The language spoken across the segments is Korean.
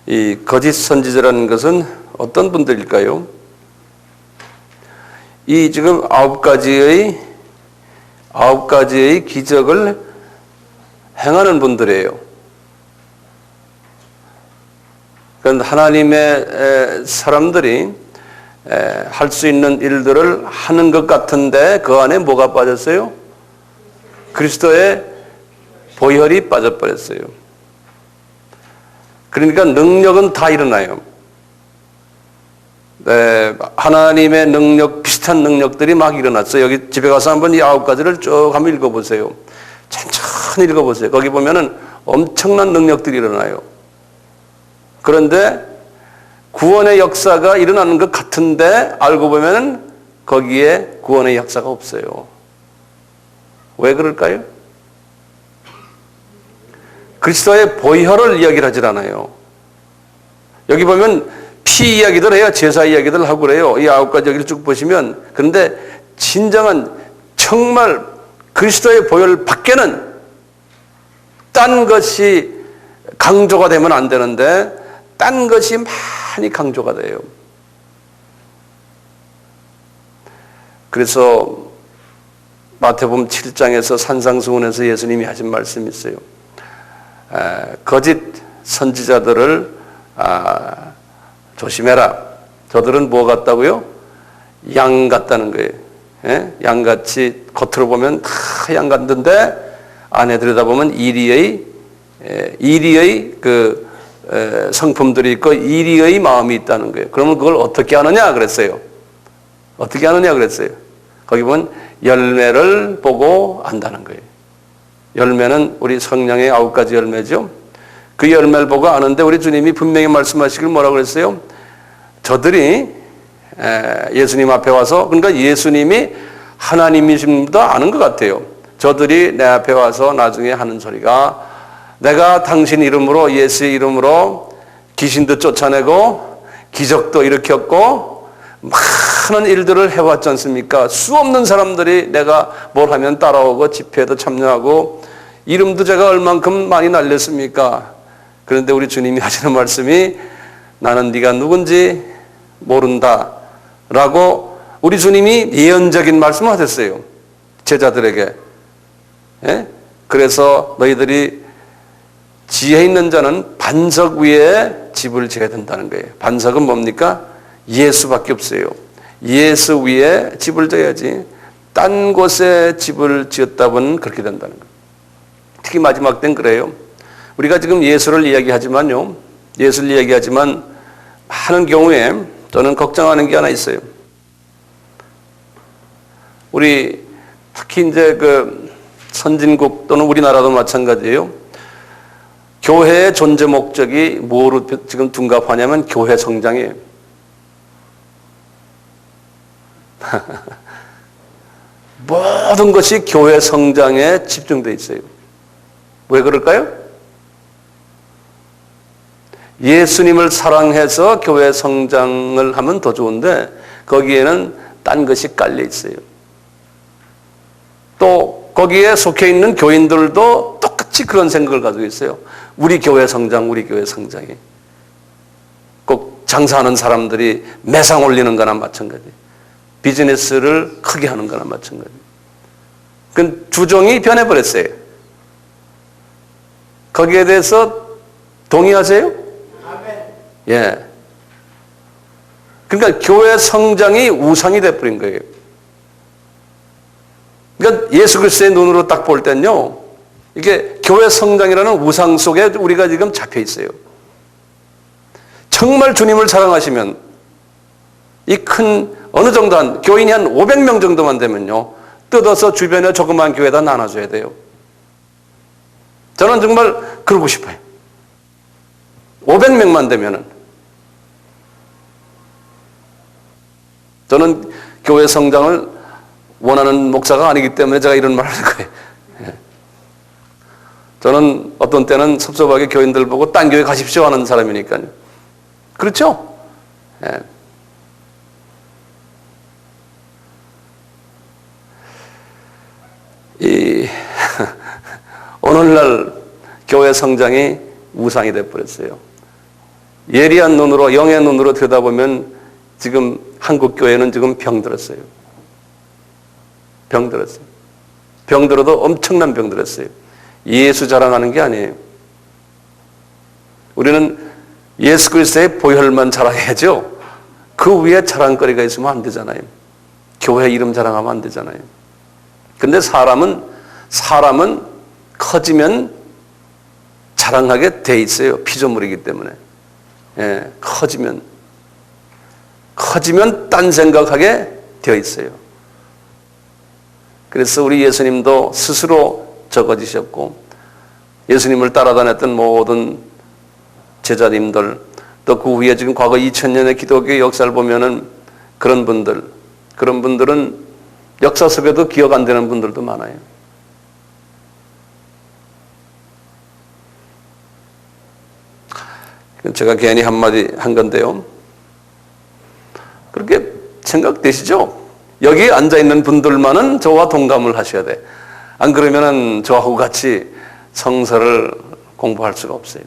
이 거짓 선지자라는 것은 어떤 분들일까요? 이 지금 아홉 가지의 기적을 행하는 분들이에요. 그러니까 하나님의 사람들이 할 수 있는 일들을 하는 것 같은데 그 안에 뭐가 빠졌어요? 그리스도의 보혈이 빠져버렸어요. 그러니까 능력은 다 일어나요. 하나님의 능력, 비슷한 능력들이 막 일어났어요. 여기 집에 가서 한번 이 9가지를 쭉 한번 읽어보세요. 천천히 읽어보세요. 거기 보면은 엄청난 능력들이 일어나요. 그런데 구원의 역사가 일어나는 것 같은데 알고 보면은 거기에 구원의 역사가 없어요. 왜 그럴까요? 그리스도의 보혈을 이야기를 하질 않아요. 여기 보면 피 이야기들 해요. 제사 이야기들 하고 그래요. 이 9가지 여기를 쭉 보시면. 그런데 진정한 정말 그리스도의 보혈 밖에는 딴 것이 강조가 되면 안 되는데 딴 것이 많이 강조가 돼요. 그래서 마태복음 7장에서 산상수훈에서 예수님이 하신 말씀이 있어요. 거짓 선지자들을 조심해라. 저들은 뭐 같다고요? 양 같다는 거예요. 양같이 겉으로 보면 다 양 같은데 안에 들여다보면 이리의 그 성품들이 있고 이리의 마음이 있다는 거예요. 그러면 그걸 어떻게 하느냐 그랬어요. 어떻게 하느냐 그랬어요. 거기 보면 열매를 보고 안다는 거예요. 열매는 우리 성령의 9가지 열매죠. 그 열매를 보고 아는데 우리 주님이 분명히 말씀하시길 뭐라고 그랬어요? 저들이 예수님 앞에 와서, 그러니까 예수님이 하나님이신 것도 아는 것 같아요. 저들이 내 앞에 와서 나중에 하는 소리가 내가 당신 이름으로, 예수의 이름으로 귀신도 쫓아내고 기적도 일으켰고 많은 일들을 해왔지 않습니까? 수없는 사람들이 내가 뭘 하면 따라오고 집회도 참여하고 이름도 제가 얼만큼 많이 날렸습니까? 그런데 우리 주님이 하시는 말씀이 나는 네가 누군지 모른다 라고 우리 주님이 예언적인 말씀을 하셨어요. 제자들에게. 그래서 너희들이 지혜 있는 자는 반석 위에 집을 지어야 된다는 거예요. 반석은 뭡니까? 예수밖에 없어요. 예수 위에 집을 지어야지 딴 곳에 집을 지었다 보면 그렇게 된다는 거예요. 특히 마지막 때는 그래요. 우리가 지금 예수를 이야기하지만요. 예수를 이야기하지만 많은 경우에 저는 걱정하는 게 하나 있어요. 우리 특히 이제 그 선진국 또는 우리나라도 마찬가지예요. 교회의 존재 목적이 뭐로 지금 둔갑하냐면 교회 성장이에요. 모든 것이 교회 성장에 집중되어 있어요. 왜 그럴까요? 예수님을 사랑해서 교회 성장을 하면 더 좋은데 거기에는 딴 것이 깔려 있어요. 또 거기에 속해 있는 교인들도 똑같이 그런 생각을 가지고 있어요. 우리 교회 성장, 우리 교회 성장이. 꼭 장사하는 사람들이 매상 올리는 거나 마찬가지. 비즈니스를 크게 하는 거나 마찬가지. 그 주종이 변해버렸어요. 거기에 대해서 동의하세요? 예. 그러니까 교회 성장이 우상이 돼버린 거예요. 그러니까 예수 그리스도의 눈으로 딱 볼 때는요, 이게 교회 성장이라는 우상 속에 우리가 지금 잡혀 있어요. 정말 주님을 사랑하시면 이 큰 어느 정도 한 교인이 한 500명 정도만 되면요, 뜯어서 주변에 조그만 교회에다 나눠줘야 돼요. 저는 정말 그러고 싶어요. 500명만 되면은. 저는 교회 성장을 원하는 목사가 아니기 때문에 제가 이런 말을 하는 거예요. 저는 어떤 때는 섭섭하게 교인들 보고 딴 교회 가십시오 하는 사람이니까요. 그렇죠? 예. 오늘날 교회 성장이 우상이 되어버렸어요. 예리한 눈으로, 영의 눈으로 들여다보면 지금 한국 교회는 지금 병들었어요. 병들었어요. 병들어도 엄청난 병들었어요. 예수 자랑하는 게 아니에요. 우리는 예수 그리스도의 보혈만 자랑해야죠. 그 위에 자랑거리가 있으면 안 되잖아요. 교회 이름 자랑하면 안 되잖아요. 근데 사람은 커지면 자랑하게 돼 있어요. 피조물이기 때문에. 예, 커지면 딴 생각하게 되어 있어요. 그래서 우리 예수님도 스스로 적어지셨고, 예수님을 따라다녔던 모든 제자님들, 또 그 후에 지금 과거 2000년의 기독교 역사를 보면은 그런 분들은 역사 속에도 기억 안 되는 분들도 많아요. 제가 괜히 한마디 한 건데요. 그렇게 생각되시죠? 여기 앉아있는 분들만은 저와 동감을 하셔야 돼. 안 그러면은 저하고 같이 성서를 공부할 수가 없어요.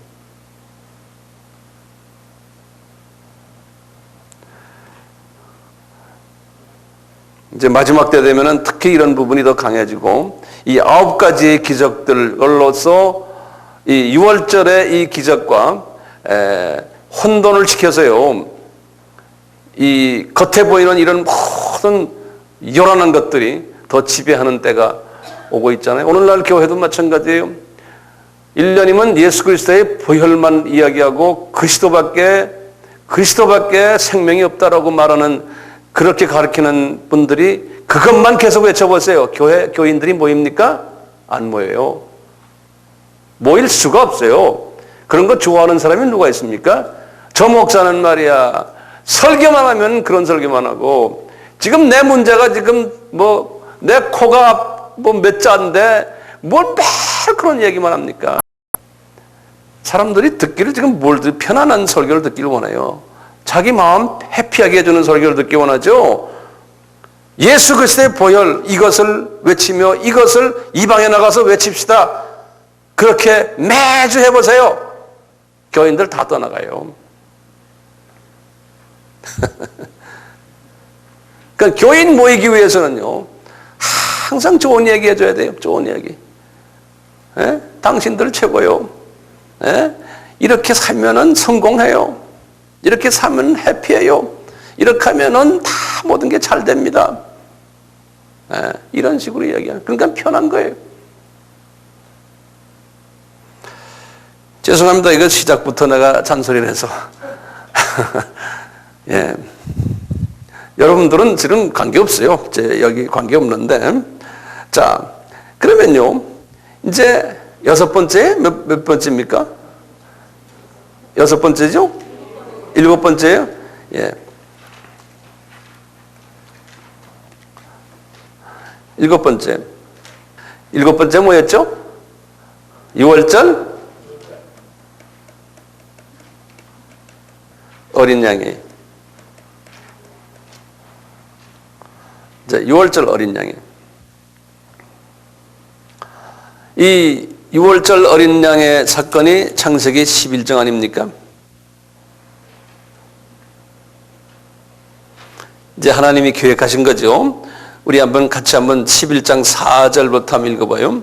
이제 마지막 때 되면은 특히 이런 부분이 더 강해지고, 이 9가지의 기적들로서 이 6월절의 이 기적과 혼돈을 시켜서요, 이 겉에 보이는 이런 모든 요란한 것들이 더 지배하는 때가 오고 있잖아요. 오늘날 교회도 마찬가지예요. 1년이면 예수 그리스도의 보혈만 이야기하고 그리스도밖에 생명이 없다라고 말하는, 그렇게 가르치는 분들이 그것만 계속 외쳐보세요. 교인들이 모입니까? 안 모여요. 모일 수가 없어요. 그런 거 좋아하는 사람이 누가 있습니까? 저 목사는 말이야, 설교만 하면 그런 설교만 하고, 지금 내 문제가 지금 내 코가 몇 자인데 뭘 매일 그런 얘기만 합니까? 사람들이 듣기를 지금 편안한 설교를 듣기를 원해요. 자기 마음 해피하게 해주는 설교를 듣기 원하죠. 예수 그리스도의 보혈, 이것을 외치며 이것을 이방에 나가서 외칩시다. 그렇게 매주 해보세요. 교인들 다 떠나가요. 그러니까 교인 모이기 위해서는요, 항상 좋은 얘기 해줘야 돼요. 좋은 얘기. 예? 당신들 최고요. 예? 이렇게 살면은 성공해요. 이렇게 살면 해피해요. 이렇게 하면은 다 모든 게 잘 됩니다. 예? 이런 식으로 이야기하는. 그러니까 편한 거예요. 죄송합니다. 이거 시작부터 내가 잔소리를 해서. 예. 여러분들은 지금 관계없어요. 여기 관계없는데. 자, 그러면요, 이제 6번째, 몇 번째입니까? 6번째죠? 7번째예요? 예. 7번째. 7번째 뭐였죠? 6월절 어린 양이에요. 자, 6월절 어린 양이에요. 이 6월절 어린 양의 사건이 창세기 11장 아닙니까? 이제 하나님이 계획하신 거죠. 우리 같이 한번 11장 4절부터 한번 읽어봐요.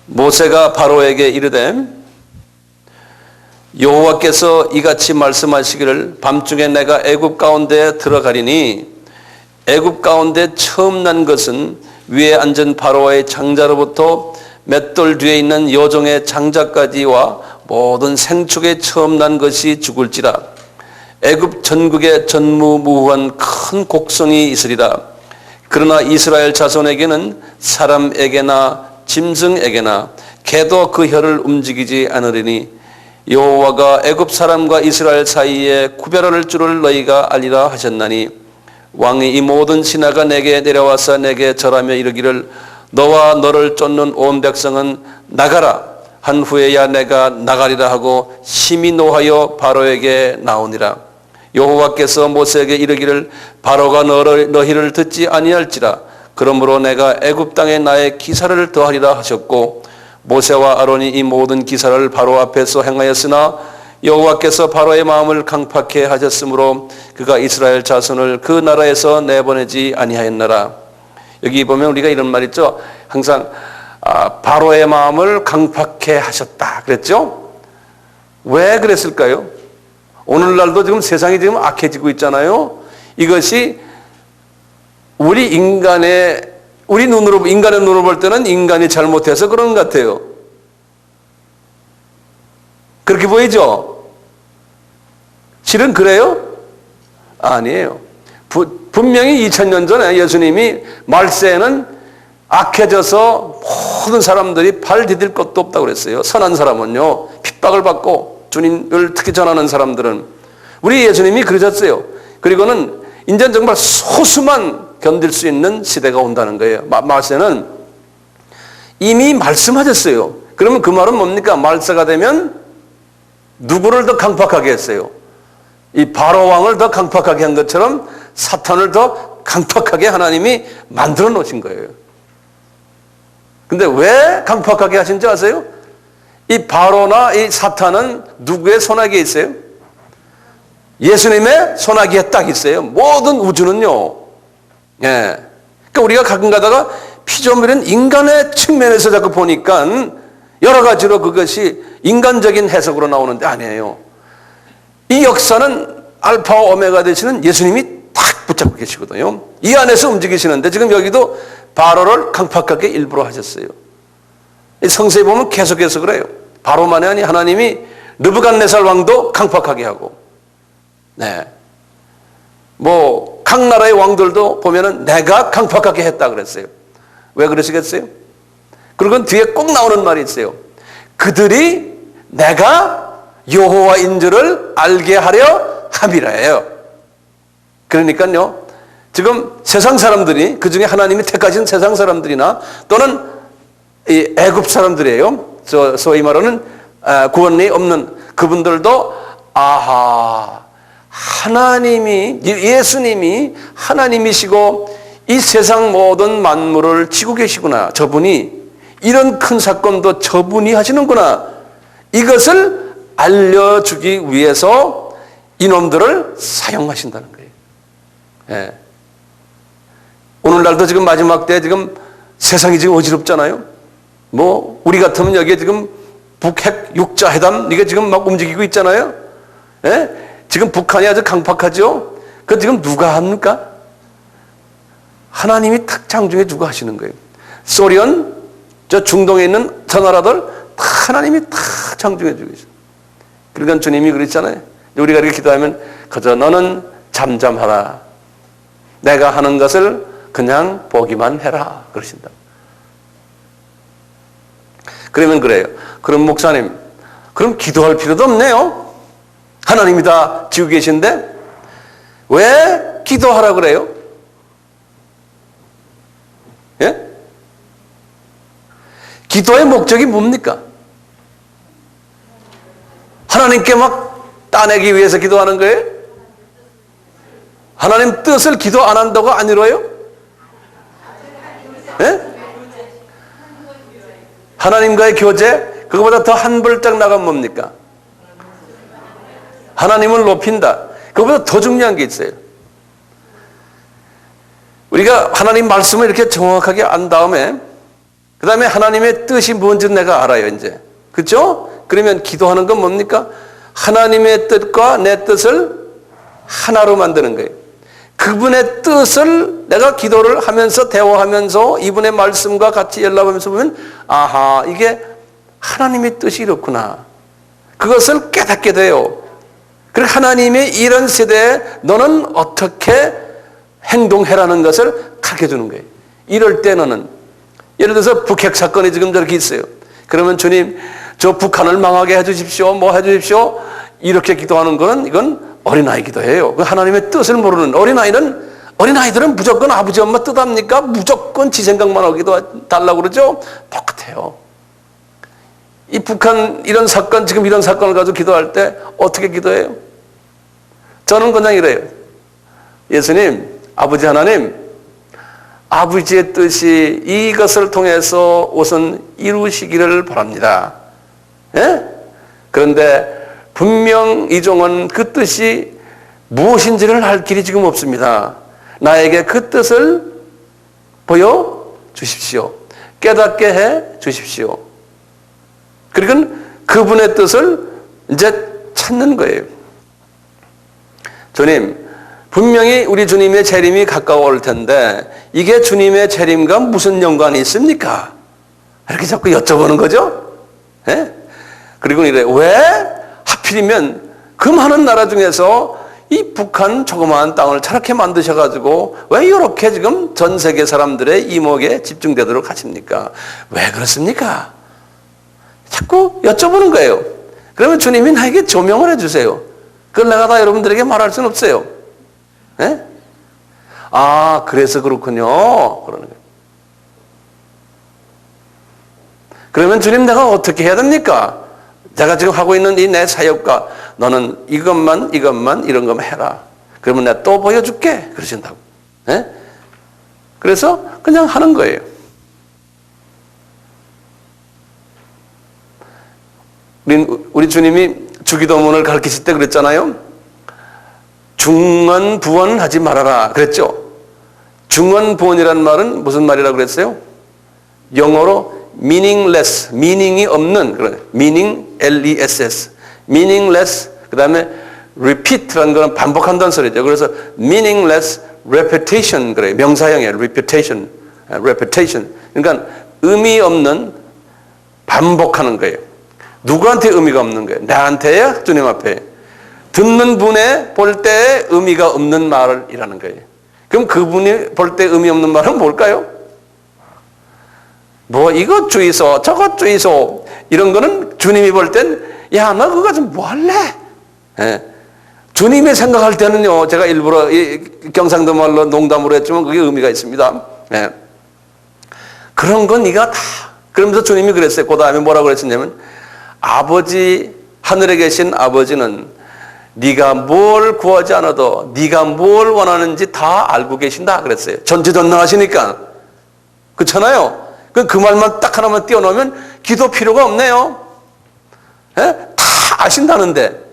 모세가 바로에게 이르되 여호와께서 이같이 말씀하시기를 밤중에 내가 애굽 가운데 들어가리니 애굽 가운데 처음 난 것은 위에 앉은 바로의 장자로부터 맷돌 뒤에 있는 여종의 장자까지와 모든 생축에 처음 난 것이 죽을지라. 애굽 전국에 전무후무한 큰 곡성이 있으리라. 그러나 이스라엘 자손에게는 사람에게나 짐승에게나 개도 그 혀를 움직이지 않으리니 여호와가 애굽 사람과 이스라엘 사이에 구별할 줄을 너희가 알리라 하셨나니 왕이 이 모든 신하가 내게 내려와서 내게 절하며 이르기를 너와 너를 쫓는 온 백성은 나가라 한 후에야 내가 나가리라 하고 심히 노하여 바로에게 나오니라. 여호와께서 모세에게 이르기를 바로가 너희를 듣지 아니할지라. 그러므로 내가 애굽 땅에 나의 기사를 더하리라 하셨고 모세와 아론이 이 모든 기사를 바로 앞에서 행하였으나 여호와께서 바로의 마음을 강팍해 하셨으므로 그가 이스라엘 자손을 그 나라에서 내보내지 아니하였나라. 여기 보면 우리가 이런 말 있죠. 항상 바로의 마음을 강팍해 하셨다 그랬죠. 왜 그랬을까요? 오늘날도 지금 세상이 지금 악해지고 있잖아요. 이것이 인간의 눈으로 볼 때는 인간이 잘못해서 그런 것 같아요. 그렇게 보이죠? 실은 그래요? 아니에요. 분명히 2000년 전에 예수님이 말세에는 악해져서 모든 사람들이 발 디딜 것도 없다고 그랬어요. 선한 사람은요, 핍박을 받고 주님을 특히 전하는 사람들은. 우리 예수님이 그러셨어요. 그리고는 이제 정말 소수만 견딜 수 있는 시대가 온다는 거예요. 말세는 이미 말씀하셨어요. 그러면 그 말은 뭡니까? 말세가 되면 누구를 더 강팍하게 했어요? 이 바로 왕을 더 강팍하게 한 것처럼 사탄을 더 강팍하게 하나님이 만들어 놓으신 거예요. 근데 왜 강팍하게 하신지 아세요? 이 바로나 이 사탄은 누구의 손아귀에 있어요? 예수님의 손아귀에 딱 있어요. 모든 우주는요. 예. 그러니까 우리가 가끔 가다가 피조물은 인간의 측면에서 자꾸 보니까 여러 가지로 그것이 인간적인 해석으로 나오는데 아니에요. 이 역사는 알파와 오메가 되시는 예수님이 딱 붙잡고 계시거든요. 이 안에서 움직이시는데 지금 여기도 바로를 강팍하게 일부러 하셨어요. 성서에 보면 계속해서 그래요. 바로만이 아니 하나님이 느부갓네살 왕도 강팍하게 하고, 네. 각 나라의 왕들도 보면은 내가 강팍하게 했다 그랬어요. 왜 그러시겠어요? 그리고 뒤에 꼭 나오는 말이 있어요. 그들이 내가 여호와인 줄을 알게 하려 함이라예요. 그러니까요, 지금 세상 사람들이, 그 중에 하나님이 택하신 세상 사람들이나 또는 이 애굽 사람들이에요. 소위 말하는 구원이 없는 그분들도 하나님이, 예수님이 하나님이시고 이 세상 모든 만물을 지고 계시구나. 저분이 이런 큰 사건도 저분이 하시는구나. 이것을 알려주기 위해서 이놈들을 사용하신다는 거예요. 예. 오늘날도 지금 마지막 때 지금 세상이 지금 어지럽잖아요. 우리 같으면 여기에 지금 북핵 6자 회담 이게 지금 막 움직이고 있잖아요. 예? 지금 북한이 아주 강팍하죠. 그 지금 누가 합니까? 하나님이 탁 창조해 주고 하시는 거예요. 소련, 저 중동에 있는 저 나라들 다 하나님이 다 창조해 주고 있어요. 그러니까 주님이 그랬잖아요. 우리가 이렇게 기도하면 그저 너는 잠잠하라. 내가 하는 것을 그냥 보기만 해라. 그러신다. 그러면 그래요. 그럼 목사님, 그럼 기도할 필요도 없네요. 하나님이 다 지고 계신데 왜 기도하라 그래요? 예? 기도의 목적이 뭡니까? 하나님께 막 따내기 위해서 기도하는 거예요? 하나님 뜻을 기도 안 한다고 안 이뤄요? 예? 하나님과의 교제? 그거보다 더 한 발짝 나가면 뭡니까? 하나님을 높인다. 그거보다 더 중요한 게 있어요. 우리가 하나님 말씀을 이렇게 정확하게 안 다음에 그 다음에 하나님의 뜻이 뭔지 내가 알아요 이제. 그렇죠? 그러면 기도하는 건 뭡니까? 하나님의 뜻과 내 뜻을 하나로 만드는 거예요. 그분의 뜻을 내가 기도를 하면서 대화하면서 이분의 말씀과 같이 연락하면서 보면 이게 하나님의 뜻이 이렇구나. 그것을 깨닫게 돼요. 그리고 하나님의 이런 시대에 너는 어떻게 행동해라는 것을 가르쳐주는 거예요. 이럴 때 너는 예를 들어서 북핵 사건이 지금 저렇게 있어요. 그러면 주님 저 북한을 망하게 해주십시오. 뭐 해주십시오. 이렇게 기도하는 거는 이건 어린아이 기도예요. 그 하나님의 뜻을 모르는 어린아이들은 무조건 아버지 엄마 뜻합니까? 무조건 지 생각만 하기도 달라고 그러죠? 똑같아요. 이 북한 이런 사건, 지금 이런 사건을 가지고 기도할 때 어떻게 기도해요? 저는 그냥 이래요. 예수님, 아버지 하나님, 아버지의 뜻이 이것을 통해서 우선 이루시기를 바랍니다. 예? 그런데 분명 이 종은 그 뜻이 무엇인지를 알 길이 지금 없습니다. 나에게 그 뜻을 보여주십시오. 깨닫게 해 주십시오. 그리고 그분의 뜻을 이제 찾는 거예요. 주님, 분명히 우리 주님의 재림이 가까워올 텐데 이게 주님의 재림과 무슨 연관이 있습니까? 이렇게 자꾸 여쭤보는 거죠. 예? 그리고 이래, 왜 하필이면 그 많은 나라 중에서 이 북한 조그마한 땅을 저렇게 만드셔가지고 왜 이렇게 지금 전 세계 사람들의 이목에 집중되도록 하십니까? 왜 그렇습니까? 자꾸 여쭤보는 거예요. 그러면 주님이 나에게 조명을 해주세요. 그걸 내가 다 여러분들에게 말할 수는 없어요. 예? 아, 그래서 그렇군요. 그러는 거예요. 그러면 주님, 내가 어떻게 해야 됩니까? 내가 지금 하고 있는 이 내 사역과 너는 이것만 이런 것만 해라. 그러면 내가 또 보여줄게. 그러신다고. 예? 그래서 그냥 하는 거예요. 우리 주님이 주기도문을 가르치실 때 그랬잖아요. 중언부언 하지 말아라 그랬죠. 중언부언이라는 말은 무슨 말이라고 그랬어요? 영어로 meaningless, meaning이 없는, meaning, L-E-S-S, meaningless, 그 다음에 repeat라는 거는 반복한다는 소리죠. 그래서 meaningless repetition, 그래요. 명사형이에요. repetition. 그러니까 의미 없는 반복하는 거예요. 누구한테 의미가 없는 거예요? 나한테야? 주님 앞에. 듣는 분의 볼 때 의미가 없는 말이라는 거예요. 그럼 그분이 볼 때 의미 없는 말은 뭘까요? 뭐 이것 주의소 저것 주의소 이런 거는 주님이 볼 땐 야, 너 그거 좀 뭐 할래? 예. 주님이 생각할 때는요, 제가 일부러 경상도 말로 농담으로 했지만 그게 의미가 있습니다. 예. 그런 건 네가 다. 그러면서 주님이 그랬어요. 그 다음에 뭐라고 그랬었냐면 아버지, 하늘에 계신 아버지는 네가 뭘 구하지 않아도 네가 뭘 원하는지 다 알고 계신다 그랬어요. 전지전능하시니까. 그렇잖아요. 그 말만 딱 하나만 띄워놓으면 기도 필요가 없네요. 예? 다 아신다는데.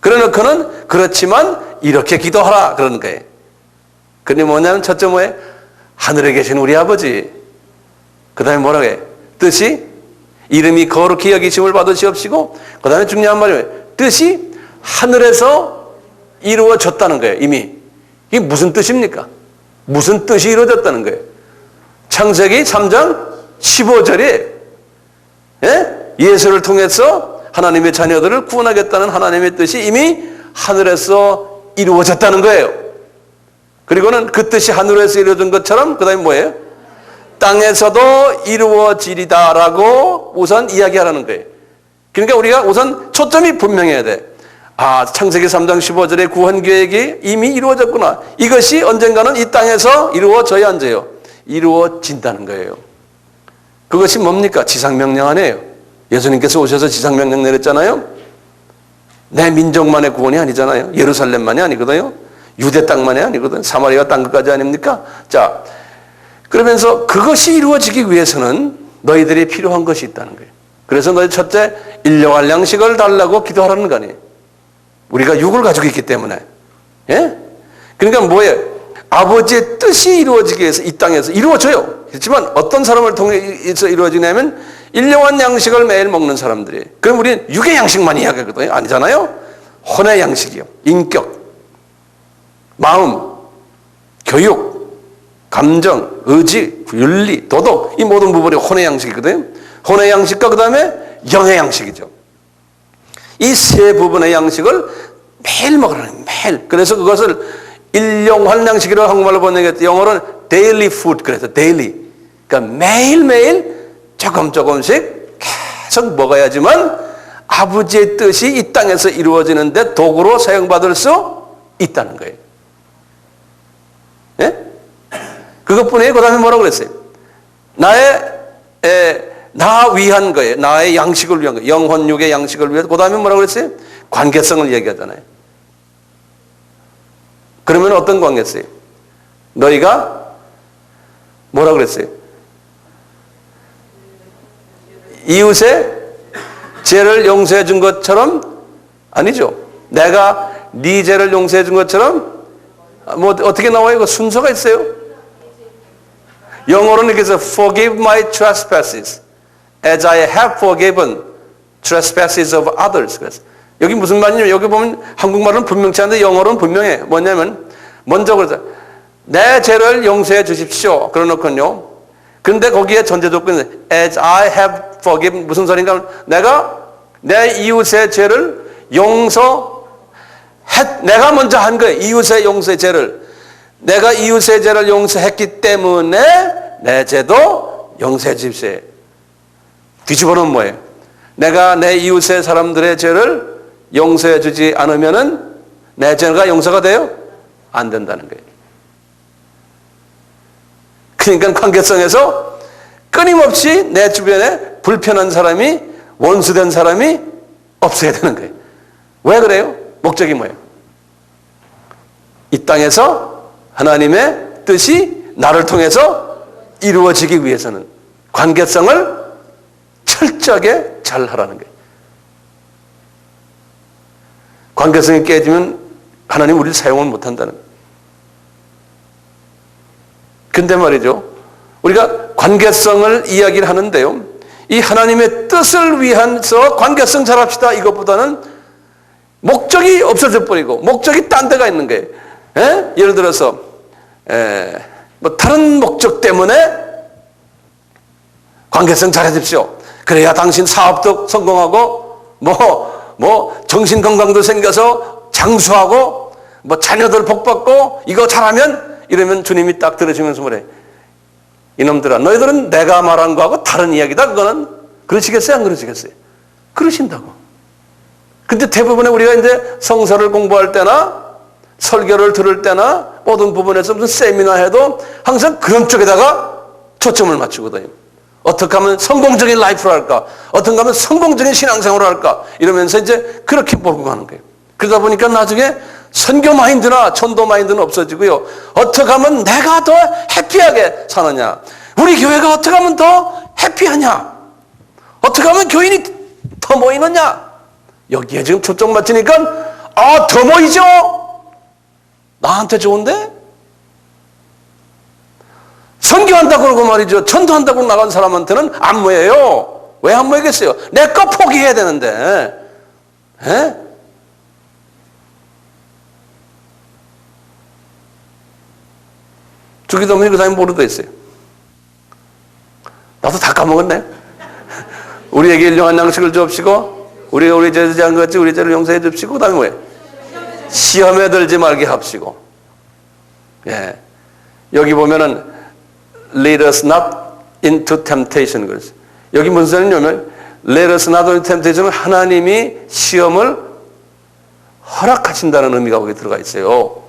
그래놓고는 그렇지만 이렇게 기도하라 그러는 거예요. 그게 뭐냐면 첫째 뭐예요? 하늘에 계신 우리 아버지. 그 다음에 뭐라고 해요? 뜻이 이름이 거룩히 여기심을 받으시옵시고 그 다음에 중요한 말이에요. 뜻이 하늘에서 이루어졌다는 거예요. 이미. 이게 무슨 뜻입니까? 무슨 뜻이 이루어졌다는 거예요? 창세기 3장 15절에 예수를 통해서 하나님의 자녀들을 구원하겠다는 하나님의 뜻이 이미 하늘에서 이루어졌다는 거예요. 그리고는 그 뜻이 하늘에서 이루어진 것처럼 그 다음에 뭐예요? 땅에서도 이루어지리다라고 우선 이야기하라는 거예요. 그러니까 우리가 우선 초점이 분명해야 돼. 아, 창세기 3장 15절의 구원 계획이 이미 이루어졌구나. 이것이 언젠가는 이 땅에서 이루어져야 앉아요. 이루어진다는 거예요. 그것이 뭡니까? 지상명령 아니에요. 예수님께서 오셔서 지상명령 내렸잖아요. 내 민족만의 구원이 아니잖아요. 예루살렘만이 아니거든요. 유대 땅만이 아니거든요. 사마리아 땅 끝까지 아닙니까? 자, 그러면서 그것이 이루어지기 위해서는 너희들이 필요한 것이 있다는 거예요. 그래서 너희 첫째, 일용할 양식을 달라고 기도하라는 거 아니에요. 우리가 육을 가지고 있기 때문에. 예? 그러니까 뭐예요? 아버지의 뜻이 이루어지기 위해서 이 땅에서 이루어져요. 그렇지만 어떤 사람을 통해서 이루어지냐면 일용한 양식을 매일 먹는 사람들이에요. 그럼 우리는 육의 양식만 이야기하거든요. 아니잖아요. 혼의 양식이요. 인격, 마음, 교육, 감정, 의지, 윤리, 도덕 이 모든 부분이 혼의 양식이거든요. 혼의 양식과 그 다음에 영의 양식이죠. 이 세 부분의 양식을 매일 먹으라는 매일. 그래서 그것을 일용할 양식이라고 한국말로 번역했죠. 영어로는 daily food 그래서 daily. 그러니까 매일매일 조금씩 계속 먹어야지만 아버지의 뜻이 이 땅에서 이루어지는데 도구로 사용받을 수 있다는 거예요. 예? 그것뿐이에요. 그 다음에 뭐라고 그랬어요? 나 위한 거예요. 나의 양식을 위한 거예요. 영혼 육의 양식을 위해서. 그 다음에 뭐라고 그랬어요? 관계성을 얘기하잖아요. 그러면 어떤 관계성이에요? 너희가 뭐라고 그랬어요? 이웃의 죄를 용서해 준 것처럼 아니죠. 내가 네 죄를 용서해 준 것처럼 뭐 어떻게 나와요? 그 순서가 있어요. 영어로는 이렇게 해서 forgive my trespasses as I have forgiven trespasses of others. 그래서 여기 무슨 말이냐면 여기 보면 한국말은 분명치 않은데 영어로는 분명해. 뭐냐면 먼저 그러자 내 죄를 용서해 주십시오. 그러놓고요. 근데 거기에 전제 조건이 as I have forgiven 무슨 소린가? 내가 내 이웃의 죄를 내가 먼저 한 거예요. 이웃의 용서의 죄를. 내가 이웃의 죄를 용서했기 때문에 내 죄도 용서해 주십시오. 뒤집어놓으면 뭐예요? 내가 내 이웃의 사람들의 죄를 용서해 주지 않으면은 내 죄가 용서가 돼요? 안 된다는 거예요. 그러니까 관계성에서 끊임없이 내 주변에 불편한 사람이 원수된 사람이 없어야 되는 거예요. 왜 그래요? 목적이 뭐예요? 이 땅에서 하나님의 뜻이 나를 통해서 이루어지기 위해서는 관계성을 철저하게 잘 하라는 거예요. 관계성이 깨지면 하나님 우리를 사용을 못한다는 거예요. 근데 말이죠. 우리가 관계성을 이야기를 하는데요. 이 하나님의 뜻을 위해서 관계성 잘합시다. 이것보다는 목적이 없어져 버리고 목적이 딴 데가 있는 거예요. 예를 들어서 뭐 다른 목적 때문에 관계성 잘해주십시오. 그래야 당신 사업도 성공하고 뭐 정신 건강도 생겨서 장수하고 뭐 자녀들 복받고 이거 잘하면 이러면 주님이 딱 들으시면서 뭐래? 이놈들아 너희들은 내가 말한 거하고 다른 이야기다. 그거는 그러시겠어요? 안 그러시겠어요? 그러신다고. 근데 대부분의 우리가 이제 성서를 공부할 때나 설교를 들을 때나 모든 부분에서 무슨 세미나 해도 항상 그런 쪽에다가 초점을 맞추거든요. 어떻게 하면 성공적인 라이프를 할까? 어떻게 하면 성공적인 신앙생활을 할까? 이러면서 이제 그렇게 몰고 가는 거예요. 그러다 보니까 나중에 선교 마인드나 전도 마인드는 없어지고요. 어떻게 하면 내가 더 해피하게 사느냐? 우리 교회가 어떻게 하면 더 해피하냐? 어떻게 하면 교인이 더 모이느냐? 여기에 지금 초점 맞추니까 더 모이죠? 나한테 좋은데? 선교한다고 그러고 말이죠. 전도한다고 나간 사람한테는 안 모여요. 왜 안 모이겠어요? 내 거 포기해야 되는데. 주기도문이 그 사람이 모르고 있어요. 나도 다 까먹었네. 우리에게 일용한 양식을 주옵시고 우리가 우리 죄 지은 것 같이 우리 죄를 용서해 줍시고 그 다음에 뭐예요? 시험에 들지 말게 합시고. 여기 보면은 lead us not into temptation 그랬어요. 여기 무슨 소리냐면 let us not into temptation은 하나님이 시험을 허락하신다는 의미가 거기 들어가 있어요.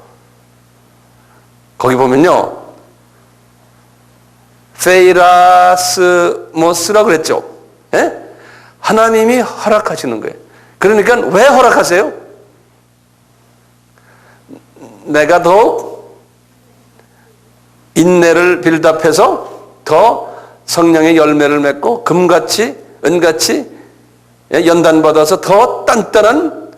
거기 보면요. 페이라스모스라고 그랬죠. 하나님이 허락하시는 거예요. 그러니까 왜 허락하세요? 내가 더욱 인내를 빌드업해서 더 성령의 열매를 맺고 금같이 은같이 연단받아서 더 단단한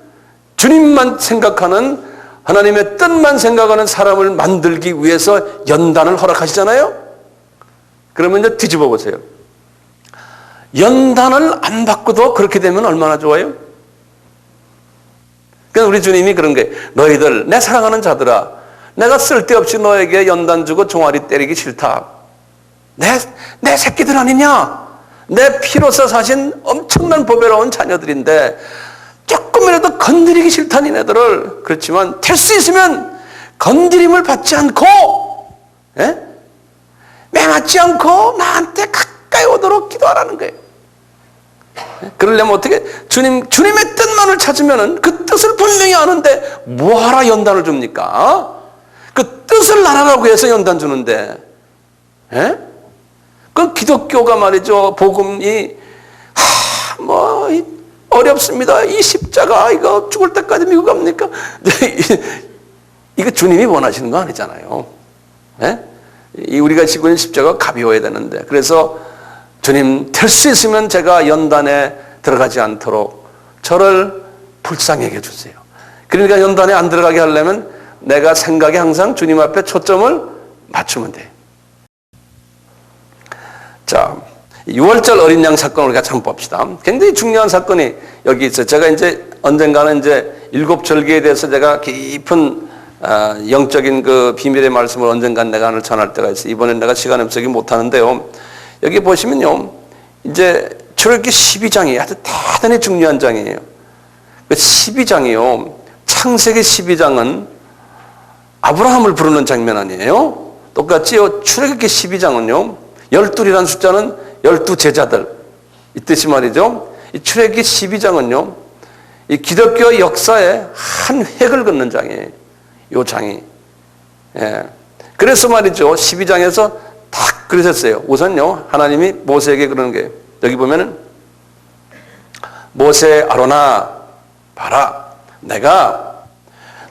주님만 생각하는 하나님의 뜻만 생각하는 사람을 만들기 위해서 연단을 허락하시잖아요. 그러면 이제 뒤집어 보세요. 연단을 안 받고도 그렇게 되면 얼마나 좋아요? 그러니까 우리 주님이 그런 거예요. 너희들 내 사랑하는 자들아 내가 쓸데없이 너에게 연단 주고 종아리 때리기 싫다. 내 새끼들 아니냐? 내 피로서 사신 엄청난 보배로운 자녀들인데 조금이라도 건드리기 싫다 니네들을. 그렇지만 될 수 있으면 건드림을 받지 않고 매맞지 않고 나한테 가까이 오도록 기도하라는 거예요. 그러려면 어떻게 주님의 뜻만을 찾으면은 그 뜻을 분명히 아는데 뭐하라 연단을 줍니까? 그 뜻을 알아라고 해서 연단 주는데 그 기독교가 말이죠. 복음이 어렵습니다. 이 십자가 이거 죽을 때까지 미국 갑니까? 이거 주님이 원하시는 거 아니잖아요. 우리가 지고 있는 십자가 가벼워야 되는데 그래서 주님 될 수 있으면 제가 연단에 들어가지 않도록 저를 불쌍하게 해주세요. 그러니까 연단에 안 들어가게 하려면 내가 생각에 항상 주님 앞에 초점을 맞추면 돼요. 자, 6월절 어린 양 사건을 우리가 한번 봅시다. 굉장히 중요한 사건이 여기 있어요. 제가 이제 언젠가는 이제 일곱 절기에 대해서 제가 깊은 영적인 그 비밀의 말씀을 언젠간 내가 하늘 전할 때가 있어요. 이번엔 내가 시간 없어서 못하는데요. 여기 보시면요, 이제 출애굽기 12장이 아주 대단히 중요한 장이에요. 그 12장이요, 창세기 12장은 아브라함을 부르는 장면 아니에요? 똑같이 출애굽기 12장은요, 12이라는 숫자는 12 제자들, 이 뜻이 말이죠. 이 출애굽기 12장은요, 이 기독교 역사에 한 획을 긋는 장이에요. 요 장이. 예. 그래서 말이죠, 12장에서 딱 그러셨어요. 우선요, 하나님이 모세에게 그러는 게, 여기 보면은, 모세 아론아, 봐라, 내가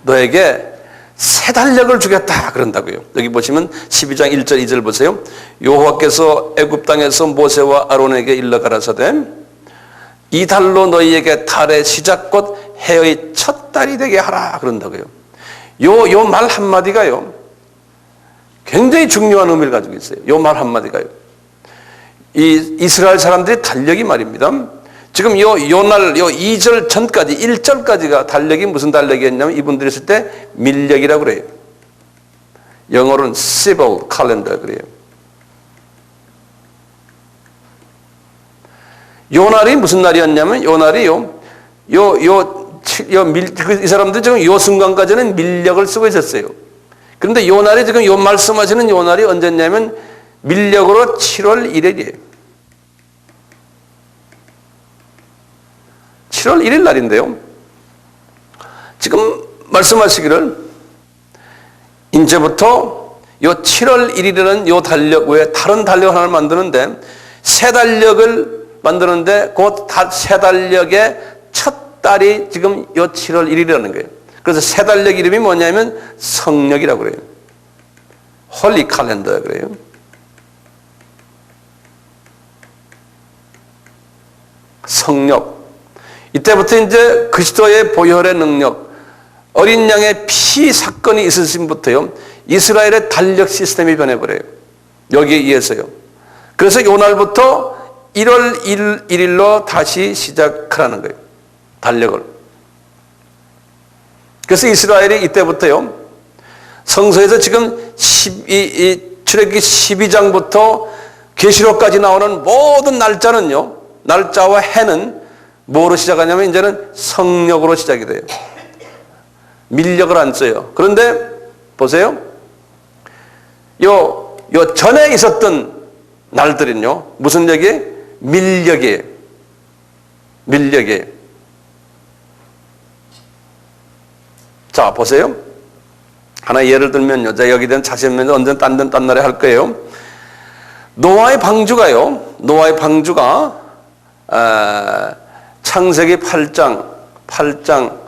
너에게 새 달력을 주겠다 그런다고요. 여기 보시면 12장 1절 2절 보세요. 여호와께서 애굽 땅에서 모세와 아론에게 일러 가라사대 이 달로 너희에게 달의 시작 곧 해의 첫 달이 되게 하라 그런다고요. 요 말 한마디가요, 굉장히 중요한 의미를 가지고 있어요. 요 말 한마디가요, 이 이스라엘 사람들의 달력이 말입니다. 지금 요 날, 요 2절 전까지, 1절까지가 달력이 무슨 달력이었냐면 이분들이 있을 때 밀력이라고 그래요. 영어로는 civil calendar 그래요. 요 날이 무슨 날이었냐면, 요 날이요, 이 사람들 지금 요 순간까지는 밀력을 쓰고 있었어요. 그런데 요 날이 지금 요 말씀하시는 요 날이 언제냐면 밀력으로 7월 1일이에요. 7월 1일 날인데요. 지금 말씀하시기를 이제부터 요 7월 1일이라는 요 달력 외에 다른 달력 하나를 만드는데 새 달력을 만드는데 그 새 달력의 첫 달이 지금 요 7월 1일이라는 거예요. 그래서 새 달력 이름이 뭐냐면 성력이라고 그래요. 홀리 칼렌더 그래요. 성력. 이때부터 이제 그리스도의 보혈의 능력, 어린 양의 피 사건이 있으신부터요, 이스라엘의 달력 시스템이 변해버려요. 여기에 의해서요. 그래서 요 날부터 1월 1일로 다시 시작하라는 거예요. 달력을. 그래서 이스라엘이 이때부터요, 성서에서 지금 출애굽기 12장부터 계시록까지 나오는 모든 날짜는요, 날짜와 해는 뭐로 시작하냐면 이제는 성력으로 시작이 돼요. 밀력을 안 써요. 그런데 보세요. 요 전에 있었던 날들은요, 무슨 력이에요? 밀력이에요. 밀력이에요. 자, 보세요. 하나 예를 들면요, 제가 여기 대한 자세히 언제 딴 날에 할 거예요. 노아의 방주가요, 노아의 방주가 창세기 8장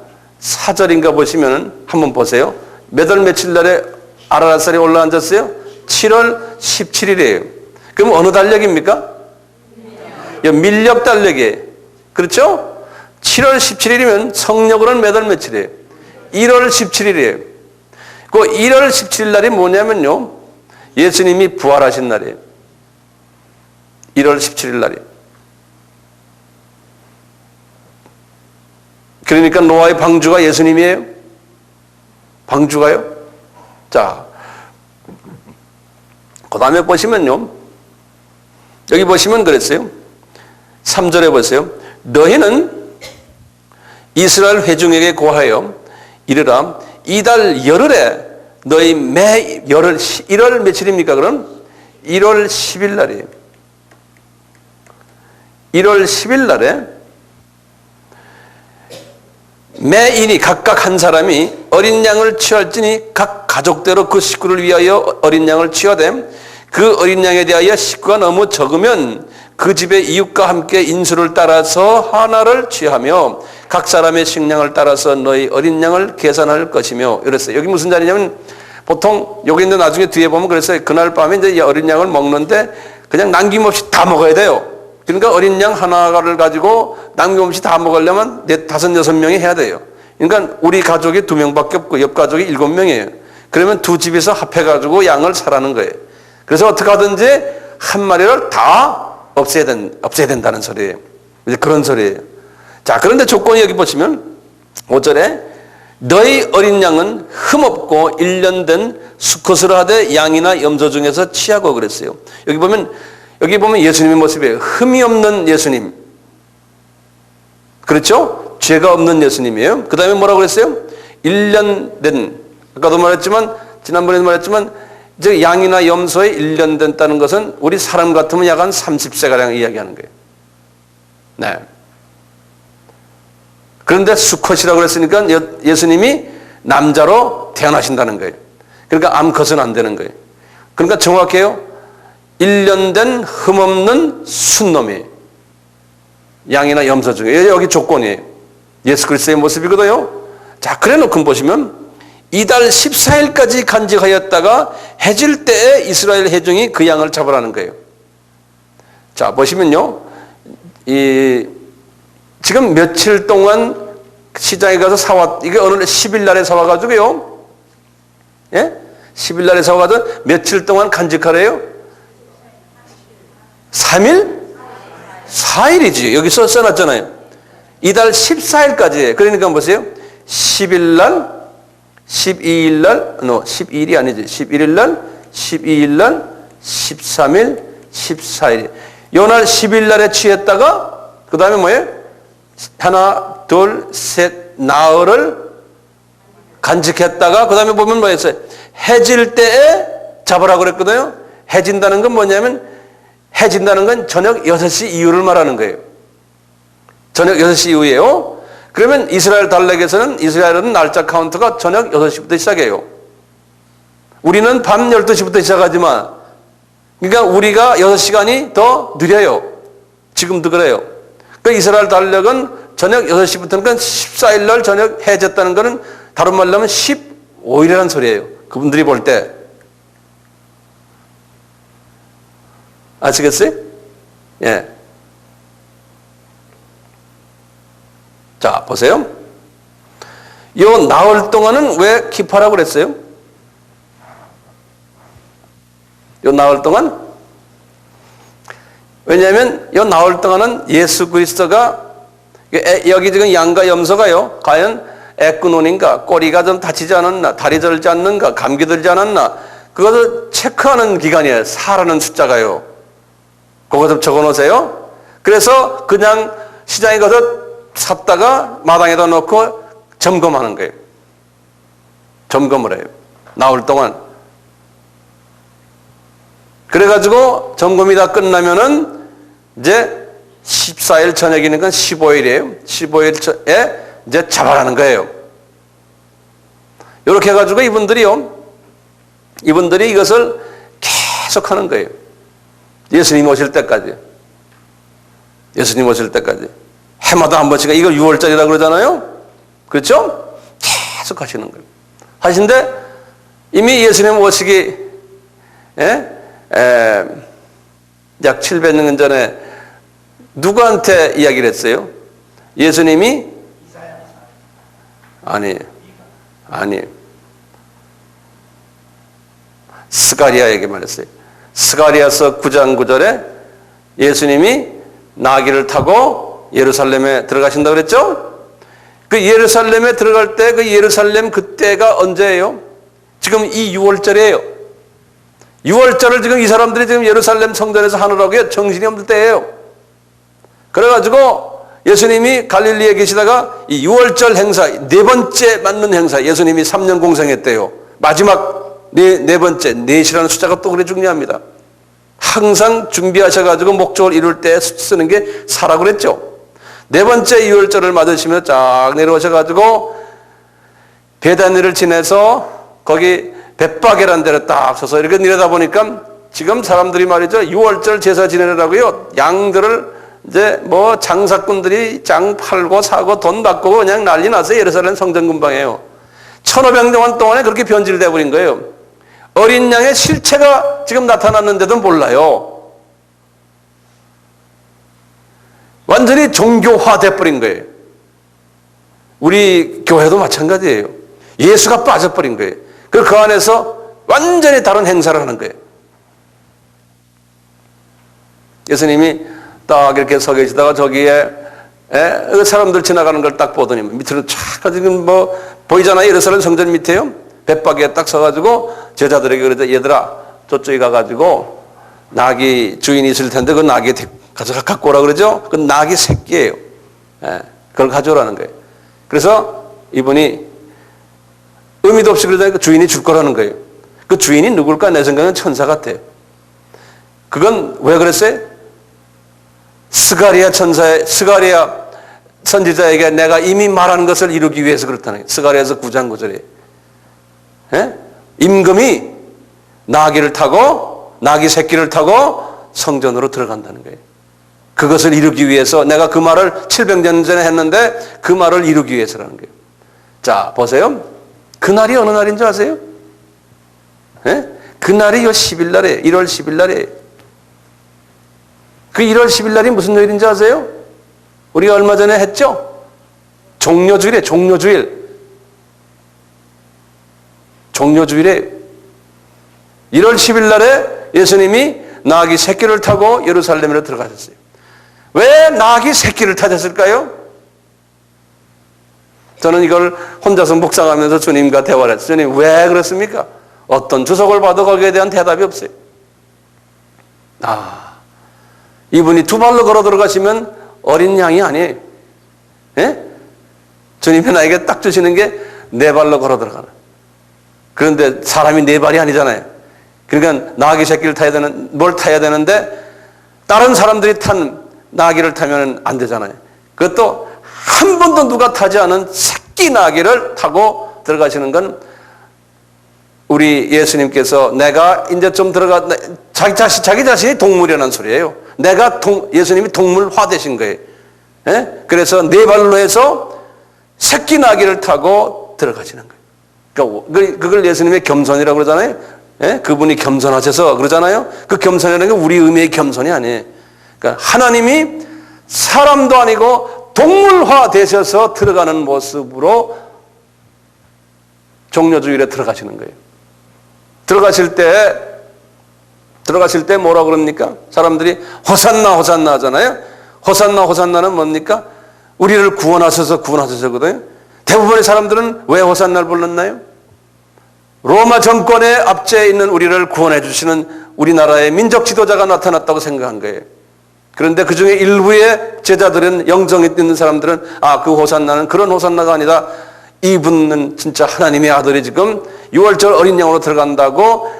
4절인가 보시면은 한번 보세요. 몇 월 며칠 날에 아라랏살이 올라앉았어요? 7월 17일이에요. 그럼 어느 달력입니까? 밀력 달력이에요. 그렇죠? 7월 17일이면 성력으로는 몇 월 며칠이에요? 1월 17일이에요. 그 1월 17일 날이 뭐냐면요, 예수님이 부활하신 날이에요. 1월 17일 날이에요. 그러니까 노아의 방주가 예수님이에요? 방주가요? 자, 그 다음에 보시면요, 여기 보시면 그랬어요. 3절에 보세요. 너희는 이스라엘 회중에게 고하여 이르라, 이달 열흘에 너희 매 열흘, 1월 며칠입니까 그럼? 1월 10일 날이에요. 1월 10일 날에 매인이 각각 한 사람이 어린 양을 취할지니 각 가족대로 그 식구를 위하여 어린 양을 취하되 그 어린 양에 대하여 식구가 너무 적으면 그 집의 이웃과 함께 인수를 따라서 하나를 취하며 각 사람의 식량을 따라서 너희 어린 양을 계산할 것이며 이랬어요. 여기 무슨 자리냐면 보통 여기 있는 나중에 뒤에 보면 그랬어요. 그날 밤에 이제 어린 양을 먹는데 그냥 남김없이 다 먹어야 돼요. 그러니까 어린 양 하나를 가지고 남김없이 다 먹으려면 5, 6명이 해야 돼요. 그러니까 우리 가족이 2명밖에 없고 옆 가족이 7명이에요. 그러면 두 집에서 합해가지고 양을 사라는 거예요. 그래서 어떻게 하든지 한 마리를 다 없애야 된다는 소리예요. 이제 그런 소리예요. 자, 그런데 조건이 여기 보시면 5절에 너희 어린 양은 흠없고 1년 된 수컷으로 하되 양이나 염소 중에서 취하고 그랬어요. 여기 보면 예수님의 모습이에요. 흠이 없는 예수님. 그렇죠? 죄가 없는 예수님이에요. 그 다음에 뭐라고 그랬어요? 1년 된, 아까도 말했지만, 지난번에도 말했지만, 즉 양이나 염소에 1년 됐다는 것은 우리 사람 같으면 약 한 30세가량 이야기하는 거예요. 네. 그런데 수컷이라고 그랬으니까 예수님이 남자로 태어나신다는 거예요. 그러니까 암컷은 안 되는 거예요. 그러니까 정확해요. 1년 된 흠없는 순놈이에요. 양이나 염소 중에. 여기 조건이에요. 예수 그리스도의 모습이거든요. 자, 그래 놓고 보시면 이달 14일까지 간직하였다가 해질 때에 이스라엘 회중이 그 양을 잡으라는 거예요. 자, 보시면요. 지금 며칠 동안 시장에 가서 이게 어느 10일 날에 사와가지고요. 예? 10일 날에 사와가지고 며칠 동안 간직하래요? 3일? 4일이지. 여기 써놨잖아요. 이달 14일까지예요. 그러니까 보세요. 10일 날, 12일 날, 12일이 아니지. 11일 날, 12일 날, 13일, 14일. 요날 10일 날에 취했다가 그 다음에 뭐예요? 하나, 둘, 셋, 나흘을 간직했다가 그 다음에 보면 뭐였어요? 해질 때에 잡으라고 그랬거든요. 해진다는 건 뭐냐면 해진다는 건 저녁 6시 이후를 말하는 거예요. 저녁 6시 이후에요. 그러면 이스라엘 달력에서는 이스라엘은 날짜 카운트가 저녁 6시부터 시작해요. 우리는 밤 12시부터 시작하지만 그러니까 우리가 6시간이 더 느려요. 지금도 그래요. 그 이스라엘 달력은 저녁 6시부터니까 14일 날 저녁 해졌다는 것은 다른 말로 하면 15일이라는 소리예요. 그분들이 볼 때. 아시겠어요? 예. 자, 보세요. 요 나흘 동안은 왜 키파라고 그랬어요? 요 나흘 동안? 왜냐하면 요 나흘 동안은 예수 그리스도가 여기 지금 양과 염소가요. 과연 애꾸논인가? 꼬리가 좀 다치지 않았나? 다리 절지 않는가? 감기 들지 않았나? 그것을 체크하는 기간이에요. 4라는 숫자가요. 그거 좀 적어놓으세요. 그래서 그냥 시장에 가서 샀다가 마당에다 놓고 점검하는 거예요. 점검을 해요. 나흘 동안. 그래가지고 점검이 다 끝나면은 이제 14일 저녁이니까 15일이에요. 15일에 이제 잡아라는 거예요. 이렇게 해가지고 이분들이 이것을 계속 하는 거예요. 예수님 오실 때까지. 예수님 오실 때까지. 해마다 한 번씩, 이걸 6월절이라고 그러잖아요? 그렇죠? 계속 하시는 거예요. 하신데, 이미 예수님 오시기, 약 700년 전에 누구한테 이야기를 했어요? 예수님이? 아니. 스가리아에게 말했어요. 스가리아서 9장 9절에 예수님이 나귀를 타고 예루살렘에 들어가신다고 그랬죠? 그 예루살렘에 들어갈 때 그 예루살렘 그때가 언제예요? 지금 이 6월절이에요. 6월절을 지금 이 사람들이 지금 예루살렘 성전에서 하느라고 정신이 없을 때예요. 그래가지고 예수님이 갈릴리에 계시다가 이 6월절 행사, 4번째 맞는 행사, 예수님이 3년 공생했대요. 마지막 네 번째, 4시라는 숫자가 또 그래 중요합니다. 항상 준비하셔가지고 목적을 이룰 때 쓰는 게 4라고 그랬죠. 4번째 6월절을 맞으시면 쫙 내려오셔가지고 베다니를 지내서 거기 벳바게라는 데를 딱 서서 이렇게 내려다 보니까 지금 사람들이 말이죠. 6월절 제사 지내라고요. 양들을 이제 뭐 장사꾼들이 장 팔고 사고 돈 바꾸고 그냥 난리 나서 예루살렘 성전 근방이에요. 1500년 동안에 그렇게 변질되어 버린 거예요. 어린 양의 실체가 지금 나타났는데도 몰라요. 완전히 종교화돼 버린 거예요. 우리 교회도 마찬가지예요. 예수가 빠져버린 거예요. 그 안에서 완전히 다른 행사를 하는 거예요. 예수님이 딱 이렇게 서 계시다가 저기에 사람들 지나가는 걸 딱 보더니 밑으로 쫙 지금 뭐 보이잖아요. 예루살렘 성전 밑에요. 벳박이에 딱 서가지고 제자들에게 그러죠. 얘들아 저쪽에 가가지고 나귀 주인이 있을 텐데 그 나귀 가져가 갖고 오라 그러죠. 그 나귀 새끼예요. 그걸 가져오라는 거예요. 그래서 이분이 의미도 없이 그러다니까 주인이 줄 거라는 거예요. 그 주인이 누굴까? 내 생각은 천사 같아요. 그건 왜 그랬어요? 스가랴 선지자에게 내가 이미 말한 것을 이루기 위해서 그렇다는 거예요. 스가랴에서 9장 9절에 임금이 나귀를 타고 나귀 새끼를 타고 성전으로 들어간다는 거예요. 그것을 이루기 위해서 내가 그 말을 700년 전에 했는데 그 말을 이루기 위해서라는 거예요. 자 보세요. 그날이 어느 날인 줄 아세요? 그날이 요 10일 날이에요. 1월 10일 날이에요. 그 1월 10일 날이 무슨 요일인지 아세요? 우리가 얼마 전에 했죠? 종료주일에 종료주일. 종료주일에 1월 10일 날에 예수님이 나귀 새끼를 타고 예루살렘으로 들어가셨어요. 왜 나귀 새끼를 타셨을까요? 저는 이걸 혼자서 묵상하면서 주님과 대화를 했어요. 주님 왜 그렇습니까? 어떤 주석을 봐도 거기에 대한 대답이 없어요. 이분이 두 발로 걸어 들어가시면 어린 양이 아니에요. 주님이 나에게 딱 주시는 게 네 발로 걸어 들어가는. 그런데 사람이 네 발이 아니잖아요. 그러니까 나귀 새끼를 뭘 타야 되는데 다른 사람들이 탄 나귀를 타면 안 되잖아요. 그것도 한 번도 누가 타지 않은 새끼 나귀를 타고 들어가시는 건 우리 예수님께서 내가 이제 좀 자기 자신이 동물이라는 소리예요. 예수님이 동물화 되신 거예요. 그래서 네 발로 해서 새끼 나귀를 타고 들어가시는 거예요. 그걸 예수님의 겸손이라고 그러잖아요. 그분이 겸손하셔서 그러잖아요. 그 겸손이라는 게 우리 의미의 겸손이 아니에요. 그러니까 하나님이 사람도 아니고 동물화 되셔서 들어가는 모습으로 종료주일에 들어가시는 거예요. 들어가실 때 뭐라 그럽니까? 사람들이 호산나 호산나 하잖아요. 호산나 호산나는 뭡니까? 우리를 구원하셔서거든요. 대부분의 사람들은 왜 호산나를 불렀나요? 로마 정권의 압제에 있는 우리를 구원해 주시는 우리나라의 민족 지도자가 나타났다고 생각한 거예요. 그런데 그 중에 일부의 제자들은, 영성이 있는 사람들은 그 호산나는 그런 호산나가 아니다. 이분은 진짜 하나님의 아들이 지금 6월절 어린 양으로 들어간다고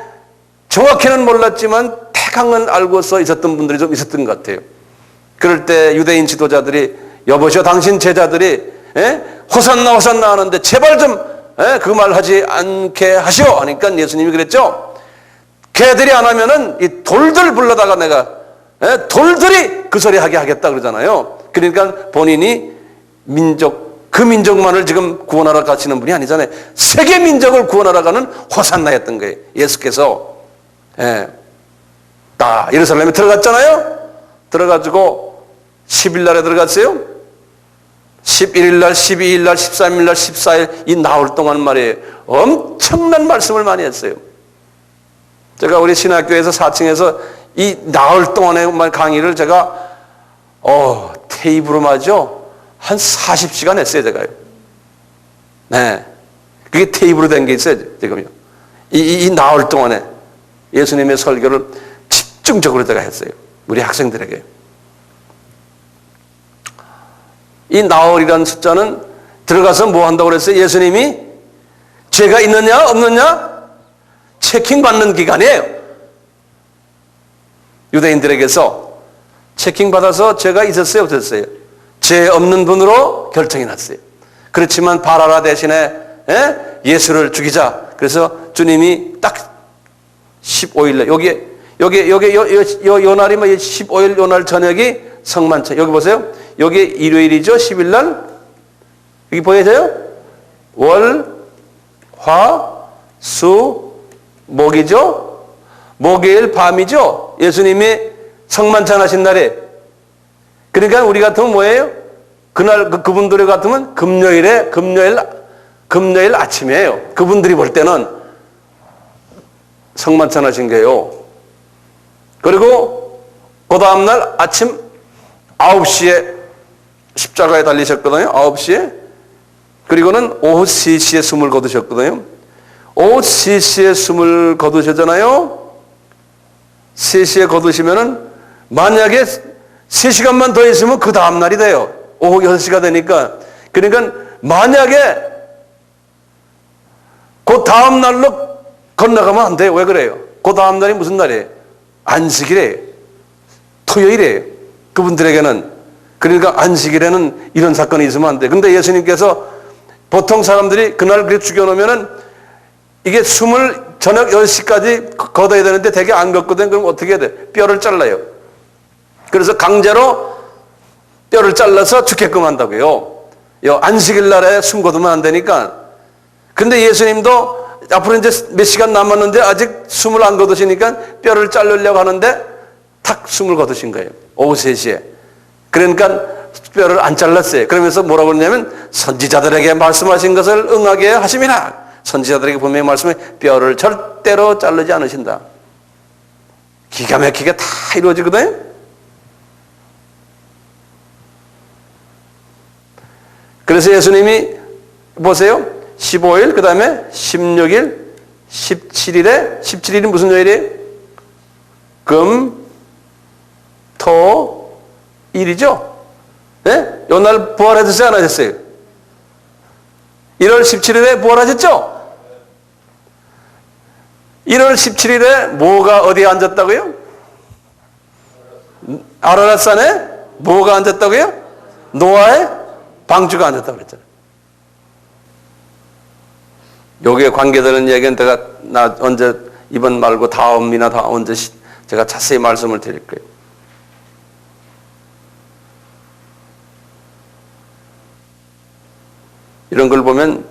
정확히는 몰랐지만 태강은 알고서 있었던 분들이 좀 있었던 것 같아요. 그럴 때 유대인 지도자들이 여보시오 당신 제자들이 호산나 호산나 하는데 제발 좀 그 말 하지 않게 하시오 하니까 예수님이 그랬죠. 걔들이 안 하면은 이 돌들 불러다가 내가 돌들이 그 소리 하게 하겠다 그러잖아요. 그러니까 본인이 그 민족만을 지금 구원하러 가시는 분이 아니잖아요. 세계 민족을 구원하러 가는 호산나였던 거예요. 예수께서 딱 예루살렘에 들어갔잖아요. 들어가지고 10일 날에 들어갔어요. 11일 날, 12일 날, 13일 날, 14일 이 나흘 동안 말이에요. 엄청난 말씀을 많이 했어요. 제가 우리 신학교에서 4층에서 이 나흘 동안의 강의를 제가 테이프로 말이죠. 한 40시간 했어요, 제가요. 네. 그게 테이프로 된 게 있어요, 지금요. 이 나흘 동안에 예수님의 설교를 집중적으로 제가 했어요. 우리 학생들에게. 이 나흘이라는 숫자는 들어가서 뭐 한다고 그랬어요? 예수님이 죄가 있느냐, 없느냐? 체킹 받는 기간이에요. 유대인들에게서 체킹 받아서 죄가 있었어요, 없었어요? 죄 없는 분으로 결정이 났어요. 그렇지만 바라라 대신에 예수를 죽이자. 그래서 주님이 딱 15일 요 날이 15일 요 날 저녁이 성만찬. 여기 보세요. 여기 일요일이죠. 10일 날. 여기 보이세요? 월, 화, 수, 목이죠. 목요일 밤이죠. 예수님이 성만찬 하신 날에. 그러니까 우리 같으면 뭐예요? 그날 그분들이 같으면 금요일 아침이에요. 그분들이 볼 때는 성만찬하신 거예요. 그리고 그 다음날 아침 9시에 십자가에 달리셨거든요. 9시에. 그리고는 오후 3시에 숨을 거두셨거든요. 오후 3시에 숨을 거두셨잖아요. 3시에 거두시면은 만약에 3시간만 더 있으면 그 다음날이 돼요. 오후 6시가 되니까. 그러니까 만약에 그 다음날로 건너가면 안 돼요. 왜 그래요? 그 다음날이 무슨 날이에요? 안식일이에요. 토요일이에요. 그분들에게는. 그러니까 안식일에는 이런 사건이 있으면 안 돼. 근데 예수님께서 보통 사람들이 그날 그렇게 죽여놓으면은 이게 숨을 저녁 10시까지 걷어야 되는데 되게 안 걷거든. 그럼 어떻게 해야 돼? 뼈를 잘라요. 그래서 강제로 뼈를 잘라서 죽게끔 한다고요. 안식일 날에 숨 거두면 안 되니까. 근데 예수님도 앞으로 이제 몇 시간 남았는데 아직 숨을 안 거두시니까 뼈를 자르려고 하는데 탁 숨을 거두신 거예요. 오후 3시에. 그러니까 뼈를 안 잘랐어요. 그러면서 뭐라고 그러냐면 선지자들에게 말씀하신 것을 응하게 하심이라. 선지자들에게 분명히 말씀해 뼈를 절대로 자르지 않으신다. 기가 막히게 다 이루어지거든요. 그래서 예수님이 보세요. 15일, 그 다음에 16일, 17일이 무슨 요일이에요? 금, 토, 일이죠? 네? 요날 부활하셨어요? 안 하셨어요? 1월 17일에 부활하셨죠? 1월 17일에 뭐가 어디에 앉았다고요? 아라랏산에 뭐가 앉았다고요? 노아의 방주가 앉았다고 그랬잖아요. 여기에 관계되는 얘기는 나 언제 이번 말고 다음이나 언제 제가 자세히 말씀을 드릴 거예요. 이런 걸 보면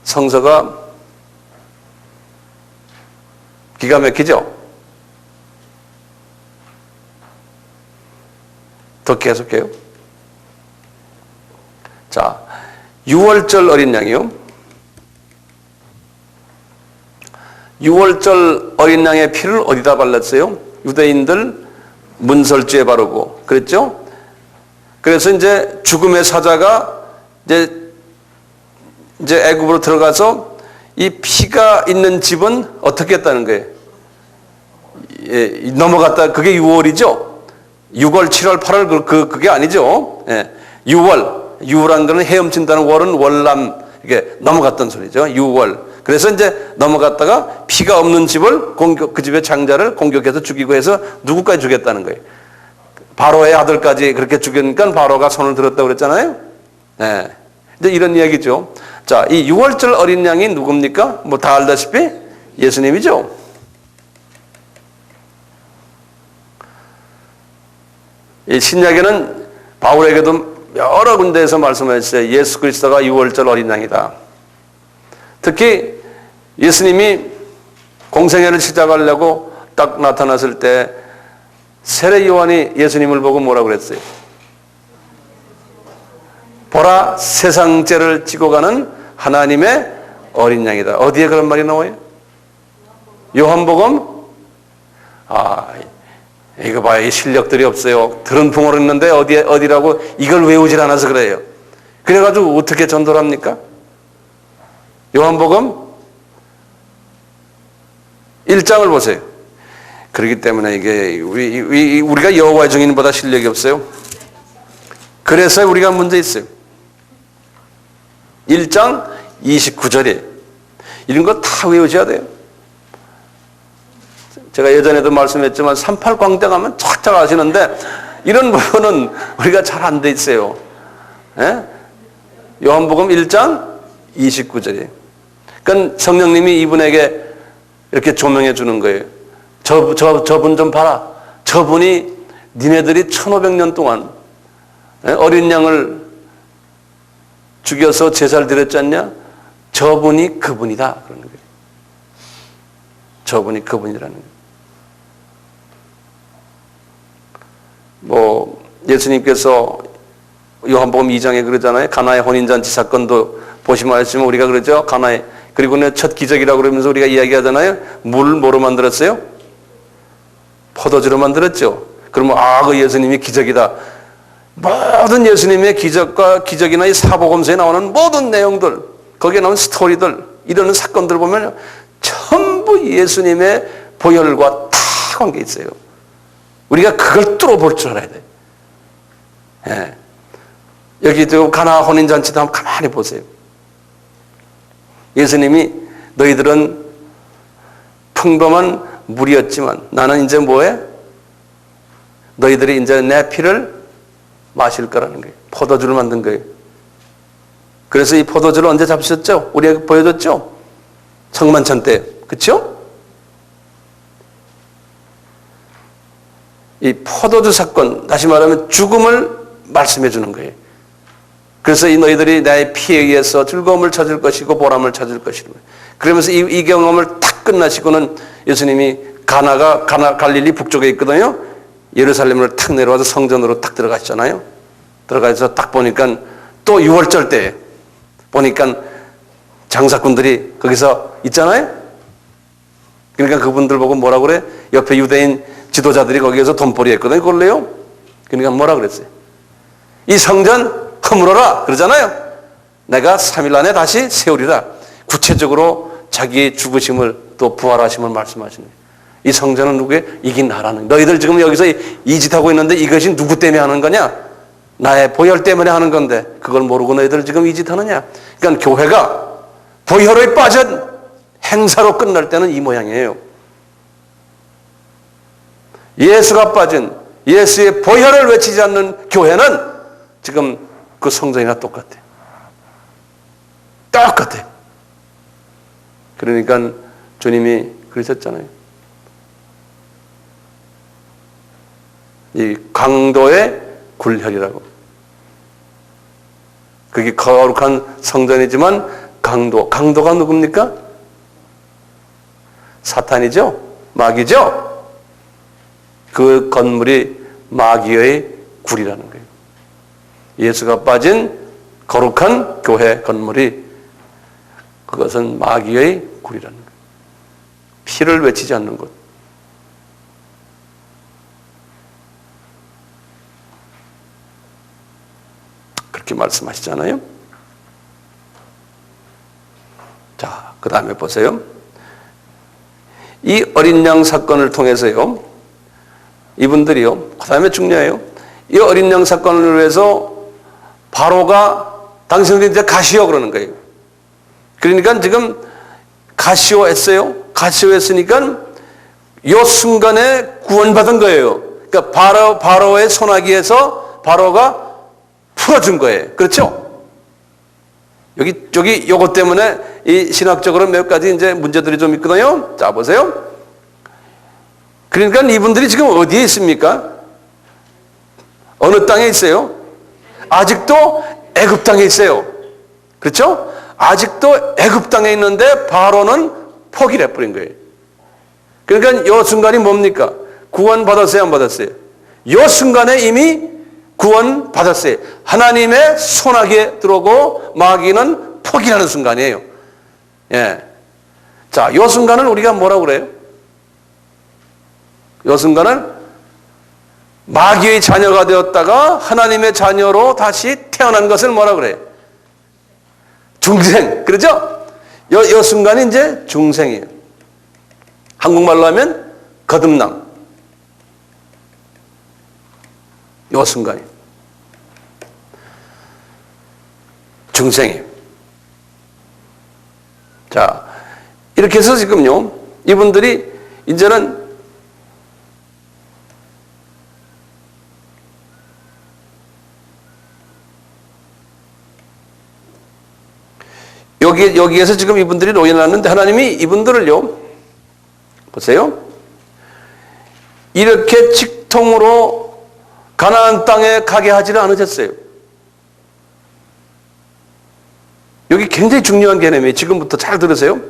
성서가 기가 막히죠? 더 계속해요. 자, 6월절 어린 양이요. 6월절 어린 양의 피를 어디다 발랐어요? 유대인들 문설주에 바르고 그랬죠? 그래서 이제 죽음의 사자가 이제 애굽으로 들어가서 이 피가 있는 집은 어떻게 했다는 거예요? 예, 넘어갔다. 그게 6월이죠? 6월, 7월, 8월 그게 아니죠? 예, 6월한 거는 헤엄친다는 월은 월남 이게 넘어갔던 소리죠. 6월. 그래서 이제 넘어갔다가 피가 없는 집을 그 집의 장자를 공격해서 죽이고 해서 누구까지 죽였다는 거예요? 바로의 아들까지 그렇게 죽이니까 바로가 손을 들었다고 그랬잖아요. 네. 이제 이런 이야기죠. 자, 이 6월절 어린 양이 누굽니까? 뭐 다 알다시피 예수님이죠. 이 신약에는 바울에게도 여러 군데에서 말씀하셨어요. 예수 그리스도가 6월절 어린 양이다. 특히 예수님이 공생애를 시작하려고 딱 나타났을 때 세례 요한이 예수님을 보고 뭐라고 그랬어요? 보라, 세상 죄를 지고 가는 하나님의 어린 양이다. 어디에 그런 말이 나와요? 요한복음? 이거 봐요. 이 실력들이 없어요. 들은 풍어를 했는데 어디라고 이걸 외우질 않아서 그래요. 그래가지고 어떻게 전도를 합니까? 요한복음 1장을 보세요. 그렇기 때문에 이게 우리가 여호와의 증인보다 실력이 없어요. 그래서 우리가 문제 있어요. 1장 29절에 이런 거 다 외우셔야 돼요. 제가 예전에도 말씀했지만 38광대 가면 착착 아시는데 이런 부분은 우리가 잘 안 돼 있어요. 예? 요한복음 1장 29절이에요. 그러니까 성령님이 이분에게 이렇게 조명해 주는 거예요. 저분 좀 봐라. 저분이 니네들이 1500년 동안 어린 양을 죽여서 제사를 드렸지 않냐? 저분이 그분이다. 그러는 거예요. 저분이 그분이라는 거예요. 예수님께서 요한복음 2장에 그러잖아요. 가나의 혼인잔치 사건도 보시면 알지만 우리가 그러죠. 가나의, 그리고는 첫 기적이라고 그러면서 우리가 이야기하잖아요. 물 뭐로 만들었어요? 포도주로 만들었죠. 그러면 그 예수님이 기적이다. 모든 예수님의 기적과 기적이나 이 사복음서에 나오는 모든 내용들, 거기에 나오는 스토리들, 이런 사건들 보면 전부 예수님의 보혈과 다 관계 있어요. 우리가 그걸 뚫어볼 줄 알아야 돼. 예. 여기 가나 혼인잔치도 한번 가만히 보세요. 예수님이 너희들은 평범한 물이었지만 나는 이제 뭐해? 너희들이 이제 내 피를 마실 거라는 거예요. 포도주를 만든 거예요. 그래서 이 포도주를 언제 잡수셨죠? 우리에게 보여줬죠? 성만찬 때. 그렇죠? 이 포도주 사건, 다시 말하면 죽음을 말씀해 주는 거예요. 그래서 이 너희들이 나의 피에 의해서 즐거움을 찾을 것이고 보람을 찾을 것이고, 그러면서 이 경험을 탁 끝나시고는 예수님이 갈릴리 북쪽에 있거든요. 예루살렘을 탁 내려와서 성전으로 탁 들어가시잖아요. 들어가서 딱 보니까 또 6월절 때 보니까 장사꾼들이 거기서 있잖아요. 그러니까 그분들 보고 뭐라 그래? 옆에 유대인 지도자들이 거기에서 돈벌이 했거든요. 그걸로요. 그러니까 뭐라 그랬어요? 이 성전 허물어라 그러잖아요. 내가 3일 안에 다시 세우리라. 구체적으로 자기의 죽으심을 또 부활하심을 말씀하시는 거예요. 이 성전은 누구의? 이긴 나라는. 너희들 지금 여기서 이 짓 하고 있는데 이것이 누구 때문에 하는 거냐? 나의 보혈 때문에 하는 건데 그걸 모르고 너희들 지금 이 짓 하느냐? 그러니까 교회가 보혈에 빠진 행사로 끝날 때는 이 모양이에요. 예수가 빠진, 예수의 보혈을 외치지 않는 교회는 지금 그 성전이나 똑같아요. 똑같아요. 그러니까 주님이 그러셨잖아요. 이 강도의 굴혈이라고. 그게 거룩한 성전이지만 강도가 누굽니까? 사탄이죠? 마귀죠? 그 건물이 마귀의 굴이라는 거예요. 예수가 빠진 거룩한 교회 건물이 그것은 마귀의 굴이라는 거예요. 피를 외치지 않는 것. 그렇게 말씀하시잖아요. 자, 그 다음에 보세요. 이 어린 양 사건을 통해서요, 이분들이요, 그 다음에 중요해요. 이 어린 양 사건을 위해서 바로가 당신들이 이제 가시오 그러는 거예요. 그러니까 지금 가시오 했어요. 가시오 했으니까 이 순간에 구원받은 거예요. 그러니까 바로의 손아귀에서 바로가 풀어준 거예요. 그렇죠? 여기 요것 때문에 이 신학적으로 몇 가지 이제 문제들이 좀 있거든요. 자, 보세요. 그러니까 이분들이 지금 어디에 있습니까? 어느 땅에 있어요? 아직도 애굽 땅에 있어요. 그렇죠? 아직도 애굽 땅에 있는데 바로는 포기를 해버린 거예요. 그러니까 이 순간이 뭡니까? 구원 받았어요, 안 받았어요? 이 순간에 이미 구원 받았어요. 하나님의 손아귀에 들어오고 마귀는 포기하는 순간이에요. 예. 자, 이 순간을 우리가 뭐라고 그래요? 이 순간은 마귀의 자녀가 되었다가 하나님의 자녀로 다시 태어난 것을 뭐라 그래요? 중생. 그렇죠? 이 순간이 이제 중생이에요. 한국말로 하면 거듭남. 이 순간이 중생이에요. 자, 이렇게 해서 지금요, 이분들이 이제는 여기에서 지금 이분들이 노예났는데 하나님이 이분들을요, 보세요. 이렇게 직통으로 가나안 땅에 가게 하지는 않으셨어요. 여기 굉장히 중요한 개념이에요. 지금부터 잘 들으세요.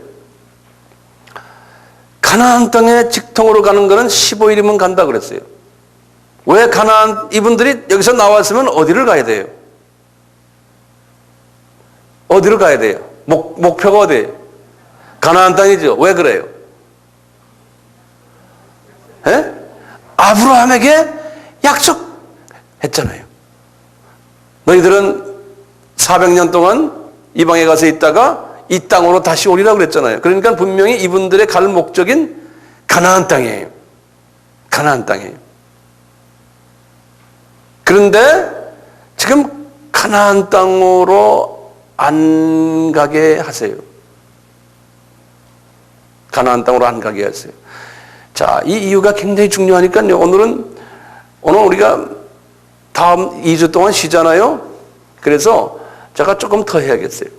가나안 땅에 직통으로 가는 거는 15일이면 간다 그랬어요. 왜 가나안 이분들이 여기서 나왔으면 어디를 가야 돼요? 어디를 가야 돼요? 목표가 어디예요? 가나안 땅이죠. 왜 그래요? 예? 아브라함에게 약속했잖아요. 너희들은 400년 동안 이방에 가서 있다가 이 땅으로 다시 오리라고 그랬잖아요. 그러니까 분명히 이분들의 갈 목적인 가나안 땅이에요. 가나안 땅이에요. 그런데 지금 가나안 땅으로 안 가게 하세요. 가나안 땅으로 안 가게 하세요. 자, 이 이유가 굉장히 중요하니까요. 오늘 우리가 다음 2주 동안 쉬잖아요. 그래서 제가 조금 더 해야겠어요.